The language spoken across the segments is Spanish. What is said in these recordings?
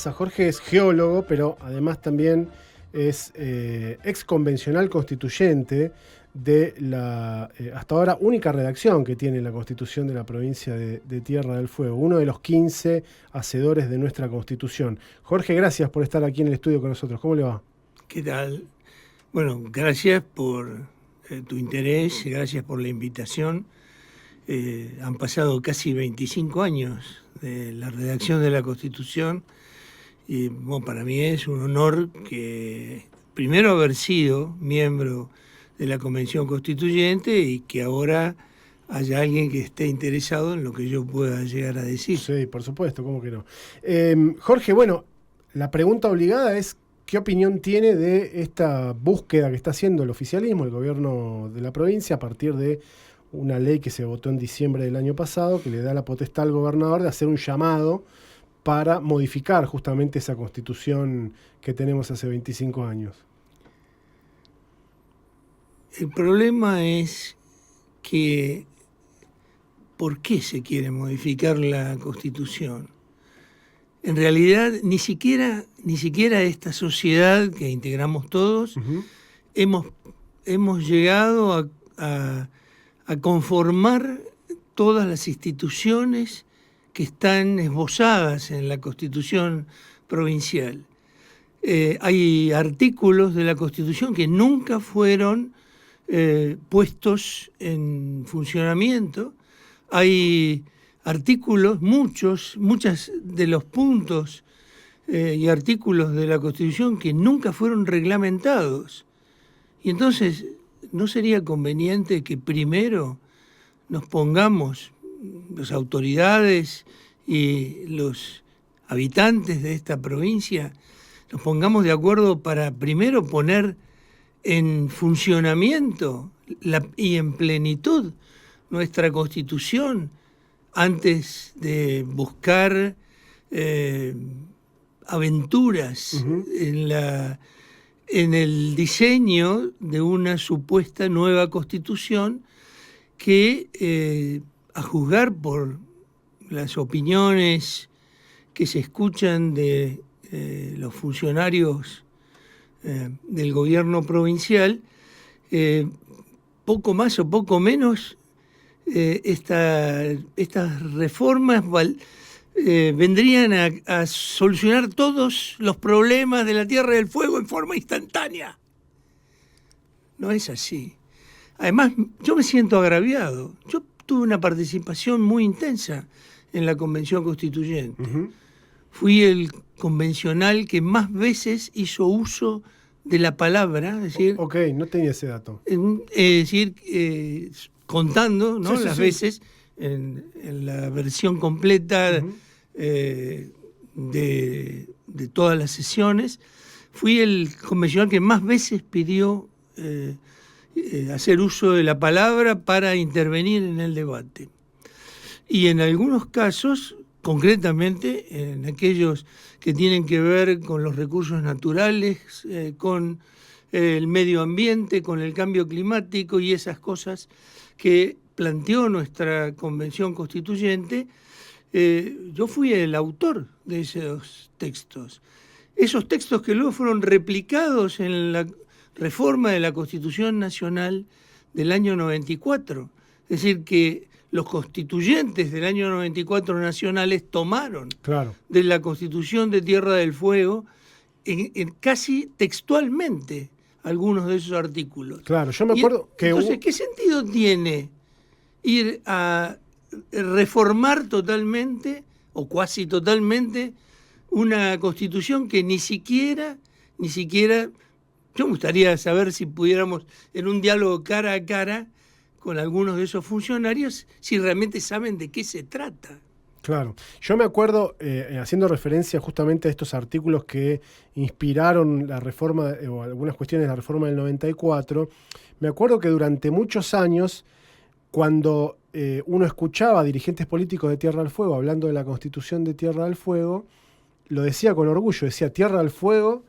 pasa? Jorge es geólogo, pero además también es ex convencional constituyente de la hasta ahora única redacción que tiene la Constitución de la provincia de Tierra del Fuego, uno de los 15 hacedores de nuestra Constitución. Jorge, gracias por estar aquí en el estudio con nosotros. ¿Cómo le va? ¿Qué tal? Bueno, gracias por tu interés, gracias por la invitación. Han pasado casi 25 años de la redacción de la Constitución y bueno, para mí es un honor que primero haber sido miembro de la Convención Constituyente y que ahora haya alguien que esté interesado en lo que yo pueda llegar a decir. Sí, por supuesto, ¿cómo que no? Jorge, bueno, la pregunta obligada es ¿qué opinión tiene de esta búsqueda que está haciendo el oficialismo, el gobierno de la provincia, a partir de una ley que se votó en diciembre del año pasado, que le da la potestad al gobernador de hacer un llamado para modificar justamente esa Constitución que tenemos hace 25 años? El problema es que ¿por qué se quiere modificar la Constitución? En realidad, ni siquiera esta sociedad que integramos todos hemos llegado a conformar todas las instituciones que están esbozadas en la Constitución provincial. Hay artículos de la Constitución que nunca fueron puestos en funcionamiento. Hay artículos, muchos de los puntos y artículos de la Constitución que nunca fueron reglamentados. Y entonces, ¿no sería conveniente que primero nos pongamos, las autoridades y los habitantes de esta provincia, nos pongamos de acuerdo para primero poner en funcionamiento y en plenitud nuestra Constitución antes de buscar aventuras en el diseño de una supuesta nueva Constitución que, a juzgar por las opiniones que se escuchan de los funcionarios del gobierno provincial, poco más o poco menos, estas reformas vendrían a solucionar todos los problemas de la Tierra del Fuego en forma instantánea. No es así. Además, yo me siento agraviado. Yo tuve una participación muy intensa en la Convención Constituyente. Fui el convencional que más veces hizo uso de la palabra, es decir... Ok, no tenía ese dato. Es decir, contando, ¿no? Sí, las sí. veces en la versión completa de todas las sesiones. Fui el convencional que más veces pidió hacer uso de la palabra para intervenir en el debate. Y en algunos casos, concretamente en aquellos que tienen que ver con los recursos naturales, con el medio ambiente, con el cambio climático y esas cosas que planteó nuestra Convención Constituyente, yo fui el autor de esos textos. Esos textos que luego fueron replicados en la reforma de la Constitución Nacional del año 94. Es decir, que los constituyentes del año 94 nacionales tomaron de la Constitución de Tierra del Fuego casi textualmente algunos de esos artículos. Claro, yo me acuerdo que... Entonces, ¿qué sentido tiene ir a reformar totalmente o cuasi totalmente una Constitución que ni siquiera, yo me gustaría saber si pudiéramos en un diálogo cara a cara con algunos de esos funcionarios, si realmente saben de qué se trata? Claro. Yo me acuerdo, haciendo referencia justamente a estos artículos que inspiraron la reforma, o algunas cuestiones de la reforma del 94, me acuerdo que durante muchos años, cuando uno escuchaba a dirigentes políticos de Tierra del Fuego hablando de la Constitución de Tierra del Fuego, lo decía con orgullo, decía Tierra del Fuego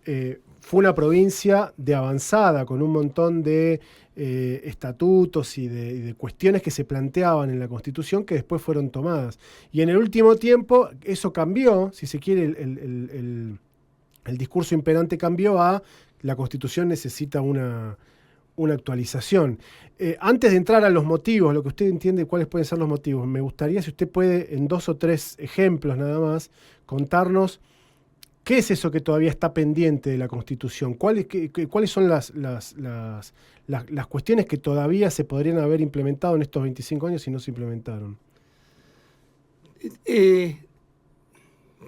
fue una provincia de avanzada, con un montón de estatutos y de cuestiones que se planteaban en la Constitución que después fueron tomadas. Y en el último tiempo eso cambió, si se quiere, el discurso imperante cambió a la Constitución necesita una actualización. Antes de entrar a los motivos, lo que usted entiende cuáles pueden ser los motivos, me gustaría si usted puede, en 2 o 3 ejemplos nada más, contarnos qué es eso que todavía está pendiente de la Constitución, cuáles son las cuestiones que todavía se podrían haber implementado en estos 25 años y no se implementaron.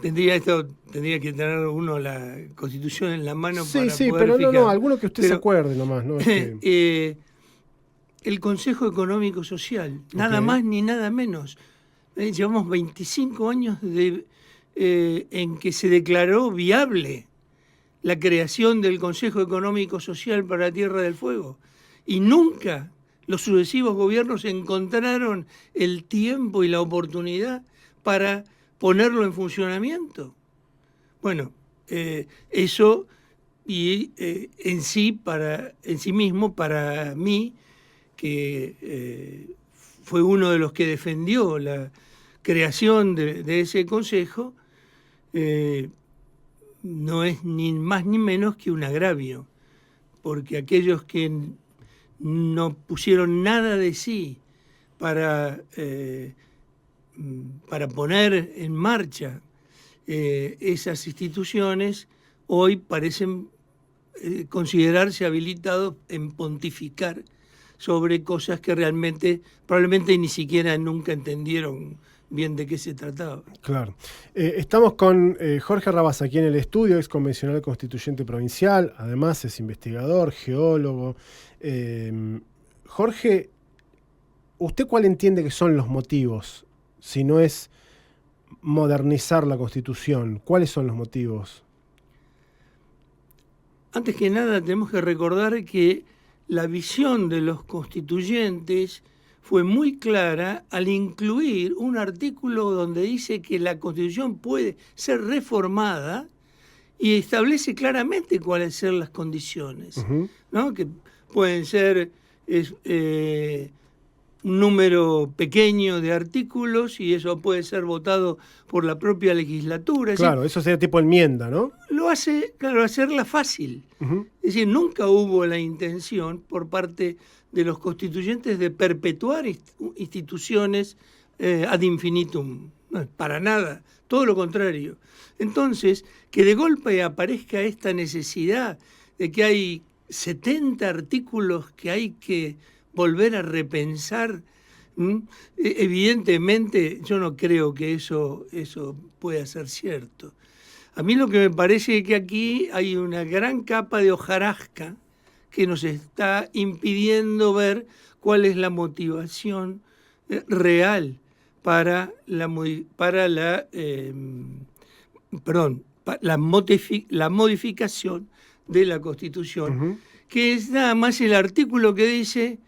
Tendría que tener uno la Constitución en la mano para sí, poder pero fijar. no, alguno que usted se acuerde nomás, ¿no? El Consejo Económico Social, nada más ni nada menos. Llevamos 25 años en que se declaró viable la creación del Consejo Económico Social para la Tierra del Fuego. Y nunca los sucesivos gobiernos encontraron el tiempo y la oportunidad para ponerlo en funcionamiento. Bueno, eso y en sí mismo, para mí, que fue uno de los que defendió la creación de ese consejo, no es ni más ni menos que un agravio, porque aquellos que no pusieron nada de sí para poner en marcha esas instituciones, hoy parecen considerarse habilitados en pontificar sobre cosas que probablemente ni siquiera nunca entendieron bien de qué se trataba. Claro. Estamos con Jorge Rabasa aquí en el estudio, ex convencional constituyente provincial, además es investigador, geólogo. Jorge, ¿usted cuál entiende que son los motivos? Si no es modernizar la Constitución, ¿cuáles son los motivos? Antes que nada tenemos que recordar que la visión de los constituyentes fue muy clara al incluir un artículo donde dice que la Constitución puede ser reformada y establece claramente cuáles son las condiciones, ¿no? Que pueden ser un número pequeño de artículos y eso puede ser votado por la propia legislatura. Claro, eso sería tipo enmienda, ¿no? Lo hace, claro, hacerla fácil. Es decir, nunca hubo la intención por parte de los constituyentes de perpetuar instituciones ad infinitum. No, para nada, todo lo contrario. Entonces, que de golpe aparezca esta necesidad de que hay 70 artículos que hay que volver a repensar, evidentemente yo no creo que eso pueda ser cierto. A mí lo que me parece es que aquí hay una gran capa de hojarasca que nos está impidiendo ver cuál es la motivación real para la modificación de la Constitución, que es nada más el artículo que dice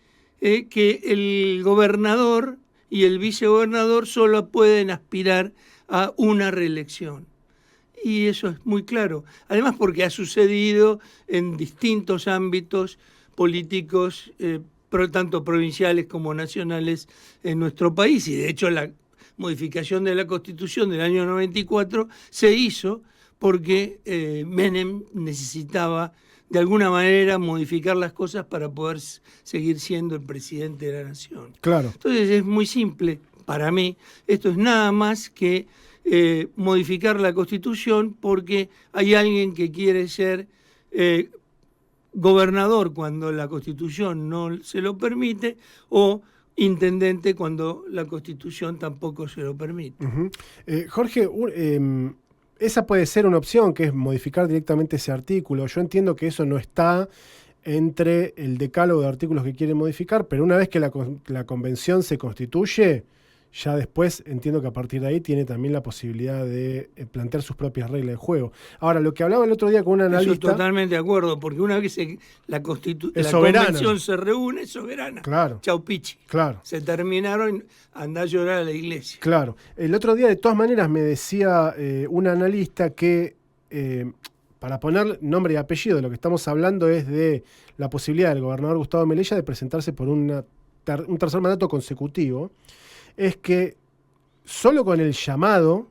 que el gobernador y el vicegobernador solo pueden aspirar a una reelección. Y eso es muy claro. Además porque ha sucedido en distintos ámbitos políticos, tanto provinciales como nacionales en nuestro país. Y de hecho la modificación de la Constitución del año 94 se hizo porque Menem necesitaba de alguna manera modificar las cosas para poder seguir siendo el presidente de la nación. Claro. Entonces es muy simple para mí. Esto es nada más que modificar la Constitución porque hay alguien que quiere ser gobernador cuando la Constitución no se lo permite o intendente cuando la Constitución tampoco se lo permite. Jorge, esa puede ser una opción, que es modificar directamente ese artículo. Yo entiendo que eso no está entre el decálogo de artículos que quieren modificar, pero una vez que la convención se constituye, ya después entiendo que a partir de ahí tiene también la posibilidad de plantear sus propias reglas de juego. Ahora, lo que hablaba el otro día con un analista... Estoy totalmente de acuerdo, porque una vez que la convención se reúne, es soberana. Claro. Chau pichi. Claro. Se terminaron, andá a llorar a la iglesia. Claro. El otro día, de todas maneras, me decía un analista que para poner nombre y apellido, de lo que estamos hablando es de la posibilidad del gobernador Gustavo Melella de presentarse por un tercer mandato consecutivo, es que solo con el llamado,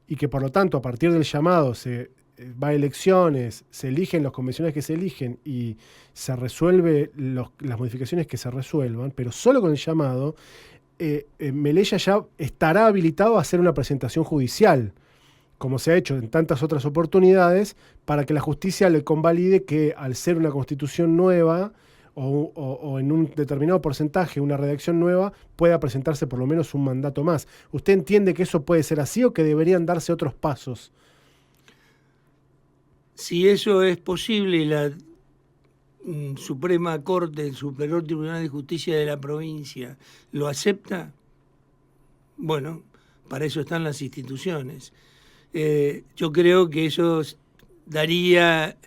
y que por lo tanto a partir del llamado se va a elecciones, se eligen los convencionales que se eligen y se resuelve las modificaciones que se resuelvan, pero solo con el llamado, Melella ya estará habilitado a hacer una presentación judicial, como se ha hecho en tantas otras oportunidades, para que la justicia le convalide que al ser una constitución nueva o en un determinado porcentaje, una redacción nueva, pueda presentarse por lo menos un mandato más. ¿Usted entiende que eso puede ser así o que deberían darse otros pasos? Si eso es posible y la Suprema Corte, el Superior Tribunal de Justicia de la provincia, lo acepta, bueno, para eso están las instituciones. Yo creo que eso daría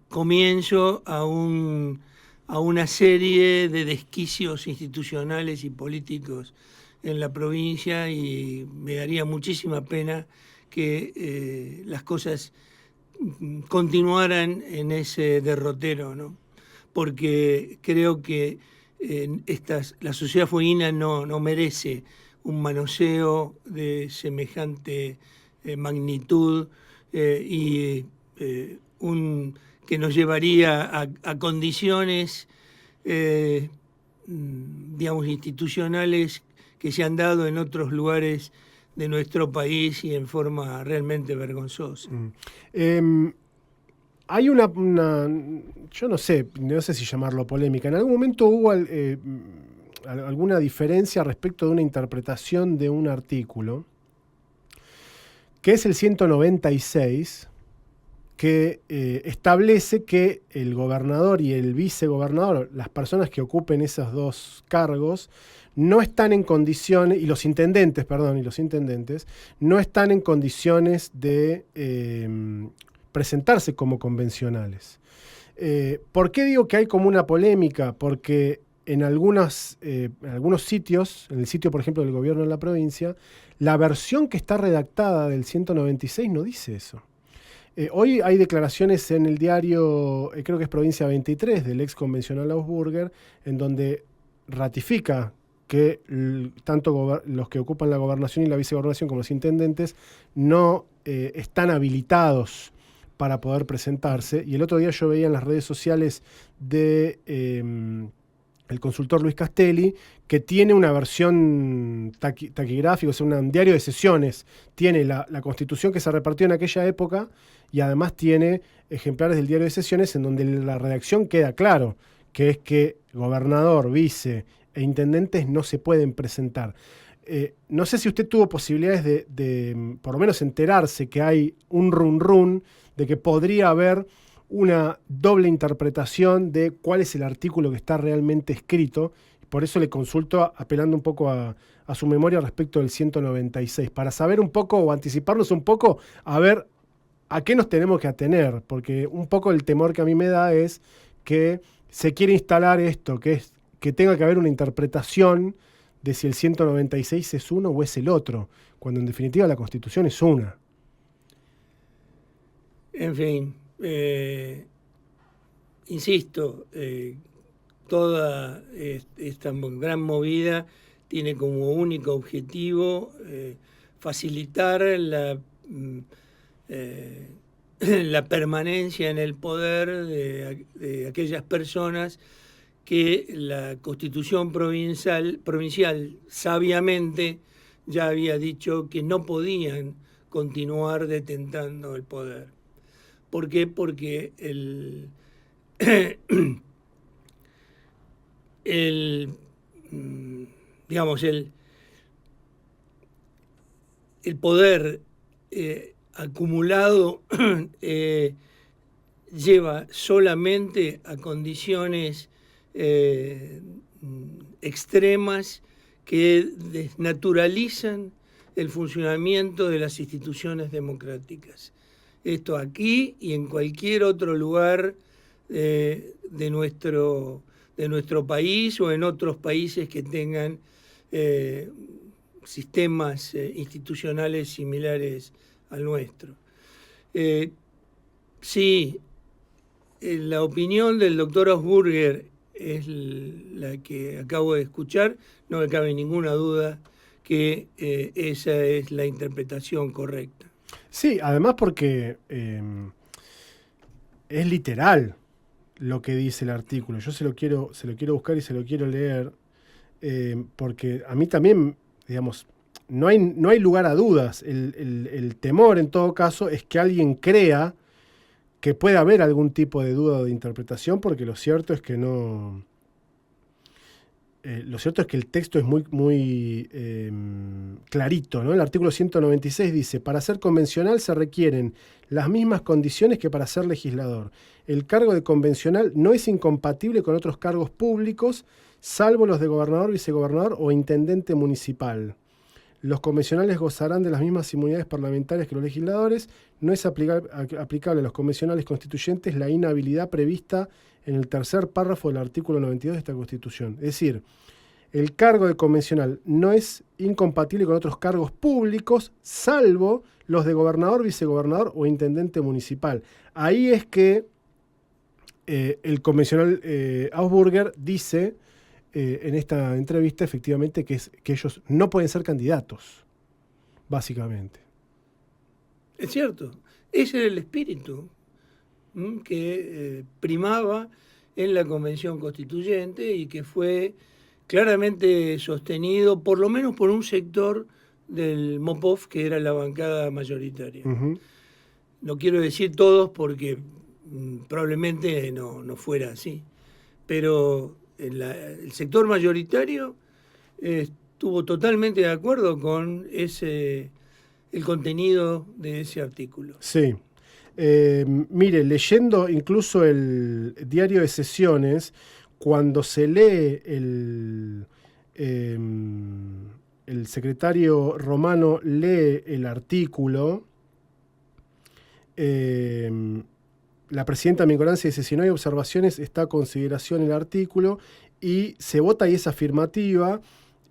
comienzo a una serie de desquicios institucionales y políticos en la provincia, y me daría muchísima pena que las cosas continuaran en ese derrotero, ¿no? Porque creo que la sociedad fueguina no merece un manoseo de semejante magnitud y que nos llevaría a condiciones, digamos, institucionales que se han dado en otros lugares de nuestro país y en forma realmente vergonzosa. Hay yo no sé si llamarlo polémica. En algún momento hubo alguna diferencia respecto de una interpretación de un artículo, que es el 196, que establece que el gobernador y el vicegobernador, las personas que ocupen esos dos cargos, no están en condiciones, y los intendentes, no están en condiciones de presentarse como convencionales. ¿Por qué digo que hay como una polémica? Porque en algunos sitios, en el sitio, por ejemplo, del gobierno de la provincia, la versión que está redactada del 196 no dice eso. Hoy hay declaraciones en el diario, creo que es Provincia 23, del ex convencional Augsburger, en donde ratifica que tanto los que ocupan la gobernación y la vicegobernación como los intendentes no están habilitados para poder presentarse. Y el otro día yo veía en las redes sociales de el consultor Luis Castelli, que tiene una versión taquigráfica, o sea, un diario de sesiones. Tiene la Constitución que se repartió en aquella época y además tiene ejemplares del diario de sesiones en donde la redacción queda claro, que es que gobernador, vice e intendentes no se pueden presentar. No sé si usted tuvo posibilidades de por lo menos enterarse que hay un run de que podría haber una doble interpretación de cuál es el artículo que está realmente escrito. Por eso le consulto apelando un poco a su memoria respecto del 196, para saber un poco o anticiparnos un poco a ver a qué nos tenemos que atener, porque un poco el temor que a mí me da es que se quiere instalar esto, que tenga que haber una interpretación de si el 196 es uno o es el otro, cuando en definitiva la Constitución es una. En fin, insisto, toda esta gran movida tiene como único objetivo facilitar la permanencia en el poder de aquellas personas que la Constitución provincial sabiamente ya había dicho que no podían continuar detentando el poder. ¿Por qué? Porque el poder acumulado lleva solamente a condiciones extremas que desnaturalizan el funcionamiento de las instituciones democráticas. Esto aquí y en cualquier otro lugar de nuestro país o en otros países que tengan sistemas institucionales similares al nuestro. Sí, la opinión del doctor Augsburger es la que acabo de escuchar, no me cabe ninguna duda que esa es la interpretación correcta. Sí, además porque es literal lo que dice el artículo. Yo se lo quiero buscar y se lo quiero leer, porque a mí también, digamos, no hay lugar a dudas. El temor, en todo caso, es que alguien crea que puede haber algún tipo de duda o de interpretación, porque lo cierto es que no. Lo cierto es que el texto es muy clarito, ¿no? El artículo 196 dice: para ser convencional se requieren las mismas condiciones que para ser legislador. El cargo de convencional no es incompatible con otros cargos públicos, salvo los de gobernador, vicegobernador o intendente municipal. Los convencionales gozarán de las mismas inmunidades parlamentarias que los legisladores. No es aplicable a los convencionales constituyentes la inhabilidad prevista en el tercer párrafo del artículo 92 de esta Constitución. Es decir, el cargo de convencional no es incompatible con otros cargos públicos, salvo los de gobernador, vicegobernador o intendente municipal. Ahí es que el convencional Augsburger dice en esta entrevista efectivamente que ellos no pueden ser candidatos, básicamente. Es cierto, ese era el espíritu que primaba en la Convención Constituyente y que fue claramente sostenido por lo menos por un sector del MOPOF, que era la bancada mayoritaria. Uh-huh. No quiero decir todos porque probablemente no fuera así, pero el sector mayoritario estuvo totalmente de acuerdo con el contenido de ese artículo. Sí. Mire, leyendo incluso el diario de sesiones, cuando se lee el secretario Romano lee el artículo, la presidenta Mingolancia dice: si no hay observaciones, está a consideración el artículo, y se vota y es afirmativa,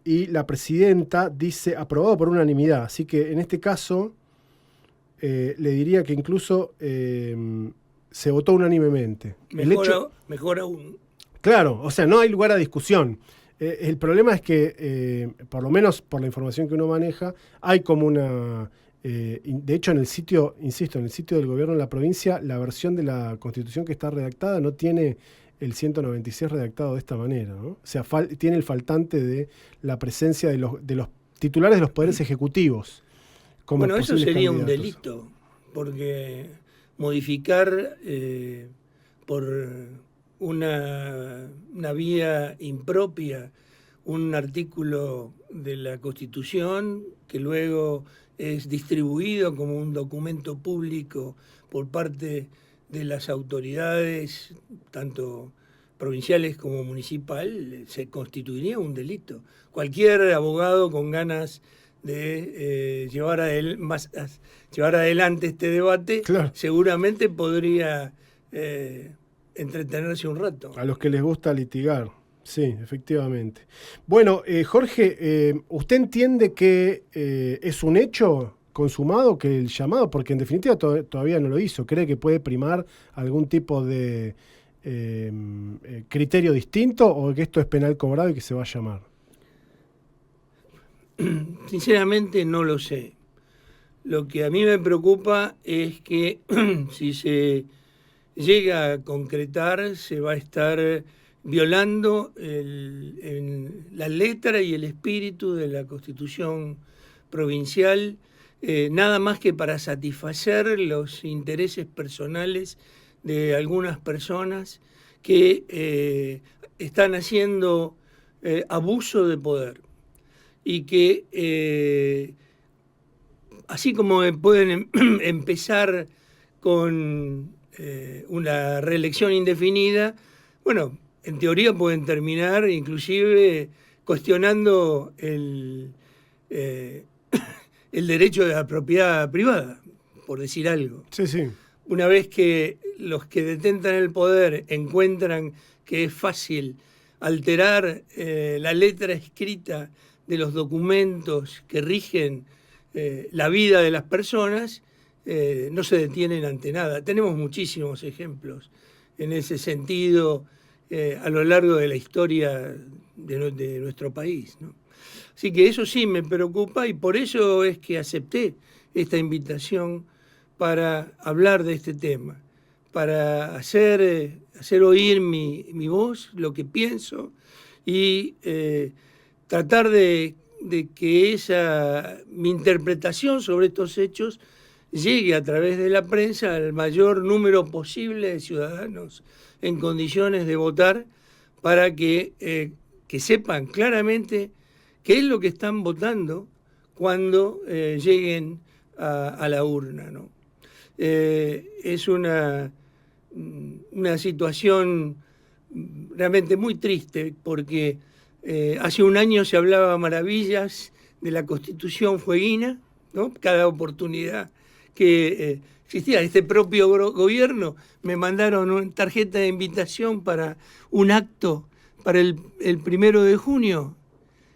y la presidenta dice aprobado por unanimidad. Así que en este caso le diría que incluso se votó unánimemente. Mejor aún. Claro, o sea, no hay lugar a discusión. El problema es que, por lo menos por la información que uno maneja, hay como una... de hecho, en el sitio, insisto, en el sitio del gobierno de la provincia, la versión de la Constitución que está redactada no tiene el 196 redactado de esta manera, ¿no? O sea, tiene el faltante de la presencia de los titulares de los poderes ejecutivos. Bueno, eso sería un delito, porque modificar por una vía impropia un artículo de la Constitución que luego es distribuido como un documento público por parte de las autoridades, tanto provinciales como municipal, se constituiría un delito. Cualquier abogado con ganas de llevar adelante este debate, claro, seguramente podría entretenerse un rato. A los que les gusta litigar. Sí, efectivamente. Bueno, Jorge, ¿usted entiende que es un hecho consumado que el llamado, porque en definitiva todavía no lo hizo, cree que puede primar algún tipo de criterio distinto, o que esto es penal cobrado y que se va a llamar? Sinceramente no lo sé. Lo que a mí me preocupa es que si se llega a concretar, se va a estar violando la letra y el espíritu de la Constitución provincial, nada más que para satisfacer los intereses personales de algunas personas que están haciendo abuso de poder y que así como pueden empezar con una reelección indefinida, bueno, en teoría pueden terminar inclusive cuestionando el derecho de la propiedad privada, por decir algo. Sí, sí. Una vez que los que detentan el poder encuentran que es fácil alterar la letra escrita de los documentos que rigen la vida de las personas, no se detienen ante nada. Tenemos muchísimos ejemplos en ese sentido a lo largo de la historia de nuestro país, ¿no? Así que eso sí me preocupa y por eso es que acepté esta invitación para hablar de este tema, para hacer oír mi voz, lo que pienso y tratar de que mi interpretación sobre estos hechos llegue a través de la prensa al mayor número posible de ciudadanos en condiciones de votar para que sepan claramente qué es lo que están votando cuando lleguen a la urna, ¿no? Es una situación realmente muy triste porque hace un año se hablaba maravillas de la Constitución fueguina, ¿no? Cada oportunidad que existía este propio gobierno me mandaron una tarjeta de invitación para un acto para el 1 de junio.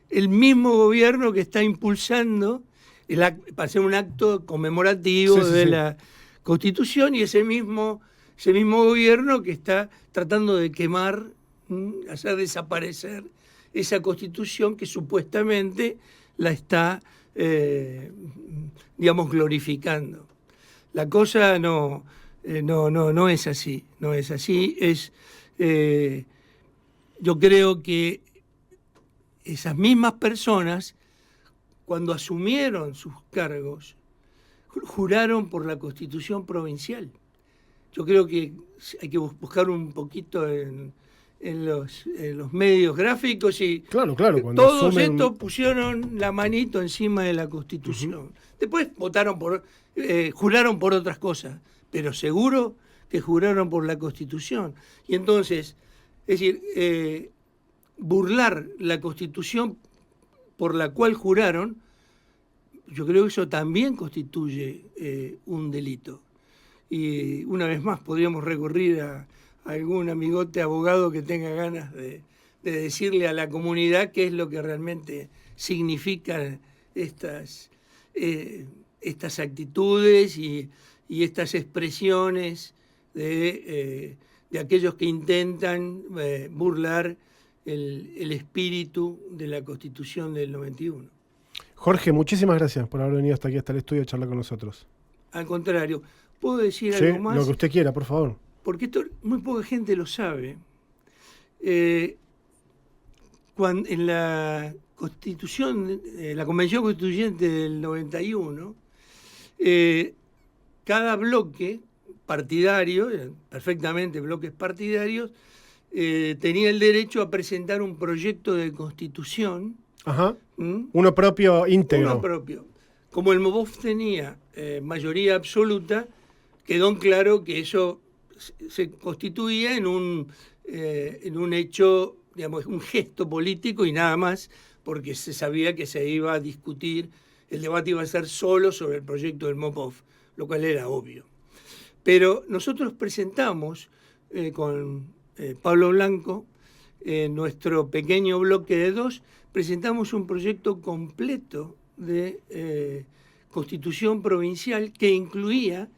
El mismo gobierno que está impulsando para hacer un acto conmemorativo de la Constitución y ese mismo gobierno que está tratando de quemar, hacer desaparecer esa Constitución que supuestamente la está, glorificando. La cosa no es así, no es así. Yo creo que esas mismas personas, cuando asumieron sus cargos, juraron por la Constitución provincial. Yo creo que hay que buscar un poquito en los medios gráficos y claro, todos estos pusieron la manito encima de la Constitución. Uh-huh. Después juraron por otras cosas, pero seguro que juraron por la Constitución. Y entonces, es decir, burlar la Constitución por la cual juraron, yo creo que eso también constituye un delito. Y una vez más podríamos recurrir a algún amigote abogado que tenga ganas de decirle a la comunidad qué es lo que realmente significan estas actitudes y estas expresiones de aquellos que intentan burlar el espíritu de la Constitución del 91. Jorge, muchísimas gracias por haber venido hasta aquí, hasta el estudio, a charlar con nosotros. Al contrario, ¿puedo decir algo más? Lo que usted quiera, por favor. Porque esto muy poca gente lo sabe. En la Constitución, la Convención Constituyente del 91, cada bloque partidario, perfectamente bloques partidarios, tenía el derecho a presentar un proyecto de constitución. Ajá. Uno propio, íntegro. Uno propio. Como el MOVOF tenía mayoría absoluta, quedó claro que eso se constituía en un hecho, digamos, un gesto político y nada más, porque se sabía que se iba a discutir, el debate iba a ser solo sobre el proyecto del MOVOF, lo cual era obvio. Pero nosotros presentamos con Pablo Blanco, nuestro pequeño bloque de 2, presentamos un proyecto completo de constitución provincial que incluía,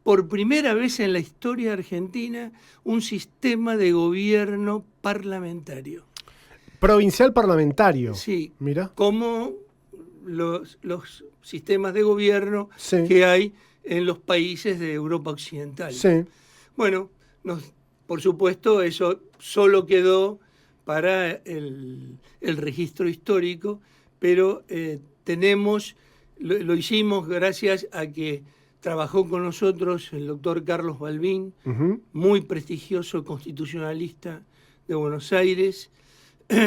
por primera vez en la historia argentina, un sistema de gobierno parlamentario. Provincial parlamentario. Sí, mira, como los sistemas de gobierno que hay en los países de Europa Occidental. Sí. Bueno, por supuesto, eso solo quedó para el registro histórico, pero lo hicimos gracias a que trabajó con nosotros el doctor Carlos Balbín, uh-huh, muy prestigioso constitucionalista de Buenos Aires,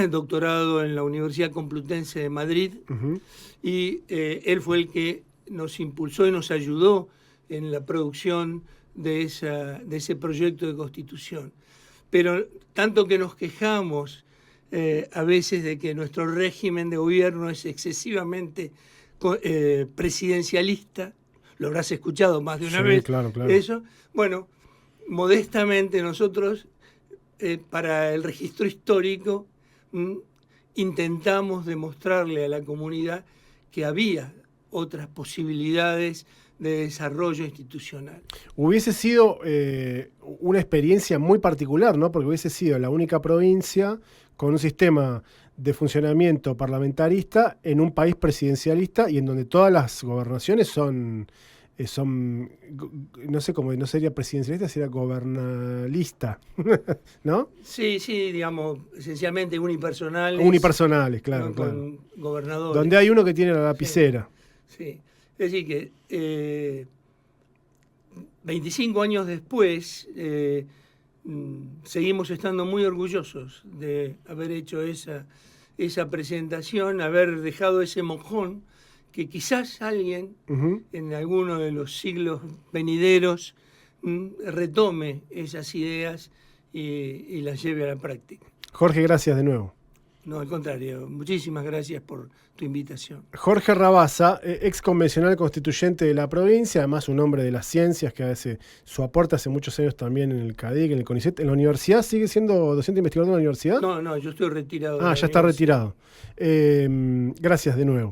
doctorado en la Universidad Complutense de Madrid, uh-huh, y él fue el que nos impulsó y nos ayudó en la producción de ese proyecto de constitución. Pero tanto que nos quejamos a veces de que nuestro régimen de gobierno es excesivamente presidencialista, lo habrás escuchado más de una vez, claro. Eso. Bueno, modestamente nosotros, para el registro histórico, intentamos demostrarle a la comunidad que había otras posibilidades de desarrollo institucional. Hubiese sido una experiencia muy particular, ¿no? Porque hubiese sido la única provincia con un sistema de funcionamiento parlamentarista en un país presidencialista y en donde todas las gobernaciones son no sé cómo, no sería presidencialista, sería gobernalista, ¿no? Sí, digamos, esencialmente unipersonales. Unipersonales, claro, ¿no? claro. Con gobernadores. Donde hay uno que tiene la lapicera. Sí. Es decir que 25 años después seguimos estando muy orgullosos de haber hecho esa presentación, haber dejado ese mojón que quizás alguien en alguno de los siglos venideros retome esas ideas y las lleve a la práctica. Jorge, gracias de nuevo. No, al contrario, muchísimas gracias por tu invitación. Jorge Rabasa, ex convencional constituyente de la provincia, además un hombre de las ciencias que hace su aporte hace muchos años también en el CADIC, en el CONICET. ¿En la universidad sigue siendo docente investigador de la universidad? No, yo estoy retirado. Ya está retirado. Gracias de nuevo.